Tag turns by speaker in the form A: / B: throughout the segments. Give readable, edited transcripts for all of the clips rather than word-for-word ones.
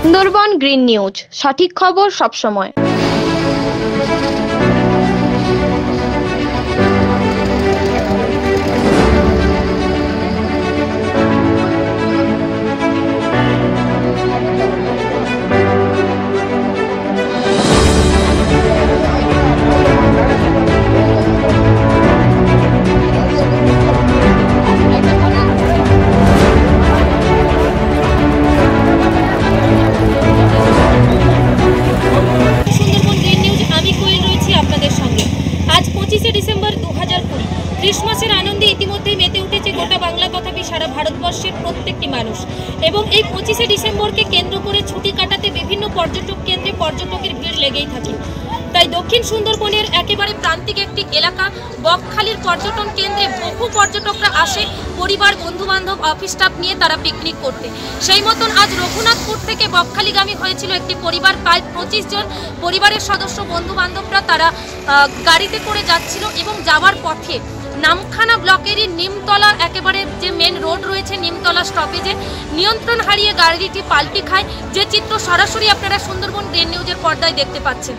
A: Sundarban green news, সঠিক খবর সবসময়।
B: ডিসেম্বর 2020 ক্রিসমাসের আনন্দে ইতিমধ্যে মেতে উঠেছে গোটা বাংলা তথাপি সারা ভারতবর্ষের প্রত্যেকটি মানুষ। এবং এই 25শে ডিসেম্বরকে কেন্দ্র করে ছুটি কাটাতে বিভিন্ন পর্যটক কেন্দ্রে পর্যটকের ভিড় লেগেই থাকে। তাই দক্ষিণ সুন্দরবনের একেবারে প্রান্তিক একটি এলাকা বকখালির পর্যটন কেন্দ্রে বহু পর্যটকরা আসে পরিবার, বন্ধুবান্ধব, অফিস স্টাফ নিয়ে তারা পিকনিক করতে। সেই মতন আজ রঘুনাথপুর থেকে বকখালিগামী হয়েছিল একটি পরিবার, প্রায় 25 জন পরিবারের সদস্য, বন্ধুবান্ধবরা তারা গাড়িতে করে যাচ্ছিল এবং যাওয়ার পথে নামখানা ব্লকেরই নিমতলা একেবারে যে মেন রোড রয়েছে নিমতলা স্টপেজে নিয়ন্ত্রণ হারিয়ে গাড়িটি পাল্টি খায়, যে চিত্র সরাসরি আপনারা সুন্দরবন গ্রিন নিউজের পর্দায় দেখতে পাচ্ছেন।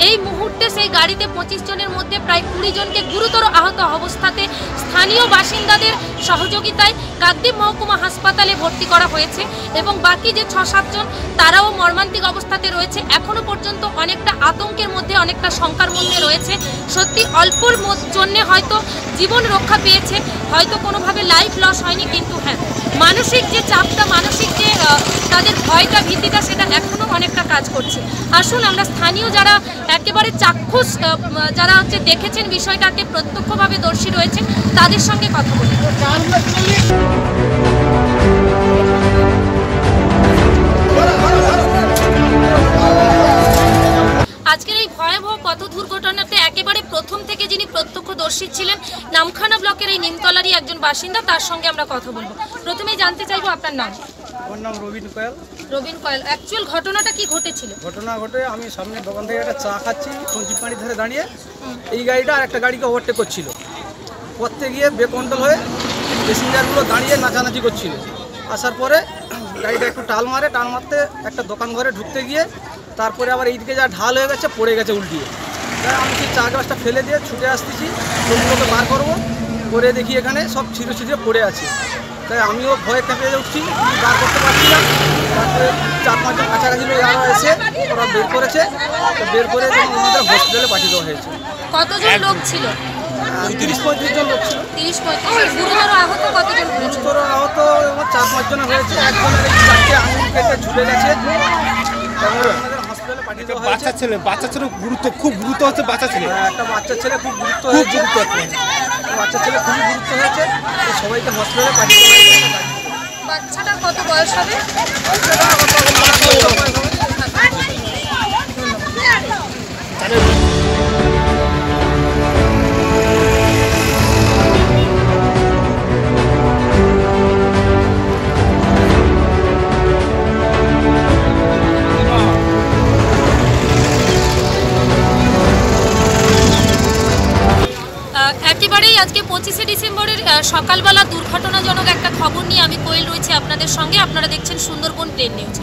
B: এই মুহূর্তে সেই গাড়িতে 25 জনের মধ্যে প্রায় 20 জনকে গুরুতর আহত অবস্থাতে স্থানীয় বাসিন্দাদের সহযোগিতায় কাকদ্বীপ মহকুমা হাসপাতালে ভর্তি করা হয়েছে এবং বাকি যে 6-7 জন তারাও মর্মান্তিক অবস্থাতে রয়েছে। এখনো পর্যন্ত অনেকটা আতঙ্কের মধ্যে, অনেকটা শঙ্কার মধ্যে রয়েছে। সত্যি অল্পর জন্য হয়তো জীবন রক্ষা পেয়েছে, হয়তো কোনোভাবে লাইফ লস হয়নি, কিন্তু হ্যাঁ মানসিক যে চাপটা, মানসিক যে তাদের ভয়টা, ভীতিটা, সেটা এখনও অনেকটা কাজ করছে। আসুন আমরা স্থানীয় যারা একেবারে চাক্ষুষ, যারা দেখেছেন বিষয়টাকে, প্রত্যক্ষভাবে দর্শী রয়েছেন, তাদের সঙ্গে কথা বলি। আজকের এই ভয়াবহ পথ দুর্ঘটনাতে একেবারে প্রথম থেকে যিনি প্রত্যক্ষদর্শী ছিলেন নামখানা ব্লকের এই নিমতলারই একজন বাসিন্দা, তার সঙ্গে আমরা কথা বলবো। প্রথমেই জানতে চাইবো আপনার নাম।
C: আমার নাম রবিন কয়াল।
B: রবিন কয়াল, অ্যাকচুয়াল ঘটনাটা কি ঘটেছিল?
C: ঘটনা ঘটে আমি সামনে দোকান থেকে একটা চা খাচ্ছি, সঞ্জীবপাড়ির ধারে দাঁড়িয়ে এই গাড়িটা আর একটা গাড়িকে ওভারটেক করছিল। করতে গিয়ে বেকন্ট্রোল হয়ে প্যাসেঞ্জারগুলো দাঁড়িয়ে নাচানাচি করছিল। আসার পরে গাড়িটা একটু টাল মারে, টাল মারতে একটা দোকান ঘরে ঢুকতে গিয়ে তারপরে আবার এইদিকে যা ঢাল হয়ে গেছে, পড়ে গেছে উল্টিয়ে। তাই আমি সেই চা গ্লাসটা ফেলে দিয়ে ছুটে আসতেছি, সেগুলোকে বার করবো, করে দেখি এখানে সব ছিঁড়ে ছিঁড়ে পড়ে আছে। তাই আমিও ভয়ে কেঁপে উঠছি, বার করতে পারছিলাম। তারপরে 4-5 জন কাছাকাছি আরও এসে ওরা বের করেছে, তো বের করে ওনাদের হসপিটালে পাঠিয়ে দেওয়া হয়েছে।
B: কতজন লোক ছিল?
C: 30-35 জন লোক ছিল।
B: 30-35। গুরুতর আহত কতজন?
C: গুরুতর আহত 4-5 জনের হয়েছে। একজনের 4টে আঙুল কেটে ঝুলে গেছে।
D: বাচ্চা ছেলে খুব গুরুত্ব হচ্ছে। বাচ্চা ছেলে,
C: একটা বাচ্চা ছেলে খুব গুরুত্ব হয়েছে। বাচ্চা ছেলে খুবই গুরুত্ব হয়েছে, সবাইকে হসপিটালে পাঠিয়ে দেওয়া হয়েছে।
B: বাচ্চাটা কত বয়স হবে? একেবারেই আজকে 25শে ডিসেম্বরের সকালবেলা দুর্ঘটনাজনক একটা খবর নিয়ে আমি কোয়েল রয়েছে আপনাদের সঙ্গে। আপনারা দেখছেন সুন্দরবন গ্রিন নিউজ।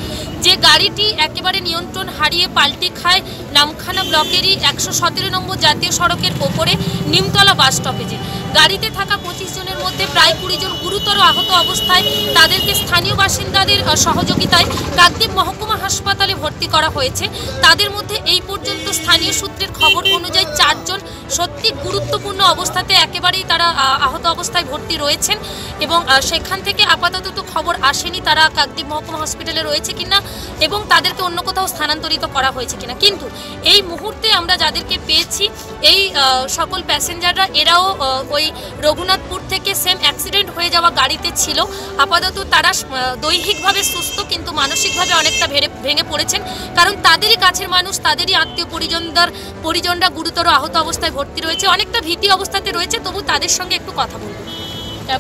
B: যে গাড়িটি একেবারে নিয়ন্ত্রণ হারিয়ে পাল্টি খায় নামখানা ব্লকেরই 117 নম্বর জাতীয় সড়কের ওপরে নিমতলা বাস স্টপেজে, গাড়িতে থাকা 25 জনের মধ্যে প্রায় 20 জন গুরুতর আহত অবস্থায় তাদেরকে স্থানীয় বাসিন্দাদের সহযোগিতায় কাকদ্বীপ মহকুমা হাসপাতালে ভর্তি করা হয়েছে। তাদের মধ্যে এই পর্যন্ত স্থানীয় সূত্রের খবর অনুযায়ী 4 জন সত্যি গুরুত্বপূর্ণ অবস্থাতে একেবারেই তারা আহত অবস্থায় ভর্তি রয়েছেন এবং সেখান থেকে আপাতত তো খবর আসেনি তারা কাকদ্বীপ মহকুমা হসপিটালে রয়েছে কিনা এবং তাদেরকে অন্য কোথাও স্থানান্তরিত করা হয়েছে কিনা। কিন্তু এই মুহূর্তে আমরা যাদেরকে পেয়েছি এই সকল প্যাসেঞ্জাররা এরাও ওই রঘুনাথপুর থেকে সেম অ্যাক্সিডেন্ট হয়ে যাওয়া গাড়িতে ছিল। আপাতত তারা দৈহিকভাবে সুস্থ কিন্তু মানসিকভাবে অনেকটা ভেঙে পড়েছেন, কারণ তাদেরই কাছের মানুষ, তাদেরই আত্মীয় পরিজনরা গুরুতর আহত অবস্থায় ভর্তি রয়েছে, অনেকটা ভীতি অবস্থাতে রয়েছে। তবু তাদের সঙ্গে একটু কথা বলবো।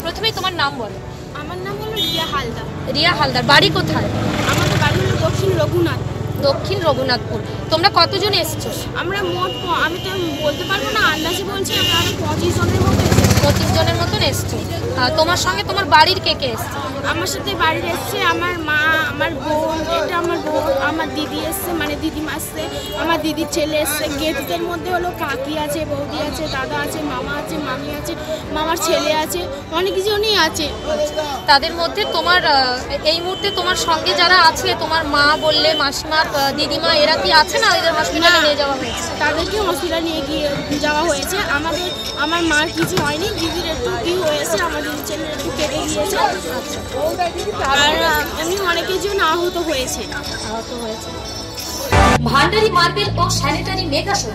B: প্রথমেই তোমার নাম বলো।
E: আমার নাম হলো রিয়া হালদার।
B: রিয়া হালদার, বাড়ি কোথায়?
E: আমাদের বাড়ি হলো দক্ষিণ রঘুনাথপুর।
B: তোমরা কতজন এসছো?
E: আমরা মোট, আমি তো বলতে পারবো না, আন্দাজে বলছি আমরা 25 জনের মতো।
B: 25 জনের মতন এসছো। তোমার সঙ্গে তোমার বাড়ির কে কে এসছে?
E: আমার সাথে বাড়ির এসছে আমার মা, আমার বোন, এটা আমার বোন, আমার দিদি এসছে, মানে দিদিমা আসছে, আমার দিদির ছেলে এসছে। গেস্টদের মধ্যে হলো কাকি আছে, বৌদি আছে, দাদা আছে, মামা আছে, মামি আছে, মামার ছেলে আছে, অনেক কিছুজনই আছে।
B: তাদের মধ্যে তোমার এই মুহূর্তে তোমার সঙ্গে যারা আছে, তোমার মা বললে, মাসিমা, দিদিমা, এরা কি আছে না এদের হসপিটালে নিয়ে যাওয়া হয়েছে?
E: তাদেরকে হসপিটালে নিয়ে গিয়ে যাওয়া হয়েছে। আমার মার কিছু হয়নি, দিদির একটু কি হয়েছে, আমার দিদির ছেলের একটু কেটে গিয়েছে, আর এমনি অনেকের জন্য আহত হয়েছে।
B: ভান্ডারি মার্বেল ও স্যানিটারি মেগা শো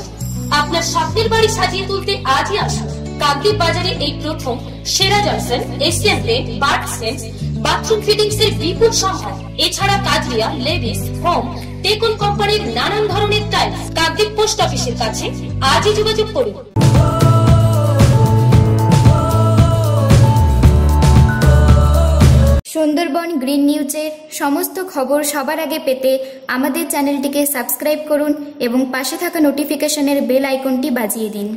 B: আপনার স্বপ্নের বাড়ি সাজিয়ে তুলতে আজই আসুন। কাকদ্বীপ বাজারে এই প্রথম সেরা জনসন, এশিয়ান পেন্ট, বার্কসেন্স, বাথরুম ফিটিংস এর বিপুল সম্ভার। এছাড়া কাজরিয়া, লেভিস, হোম, টেকন কোম্পানির নানান ধরনের টাইলস। কাকদ্বীপ পোস্ট অফিসের কাছে আজই যোগাযোগ করুন।
F: সুন্দরবন গ্রিন নিউজের সমস্ত খবর সবার আগে পেতে আমাদের চ্যানেলটিকে সাবস্ক্রাইব করুন এবং পাশে থাকা নোটিফিকেশনের বেল আইকনটি বাজিয়ে দিন।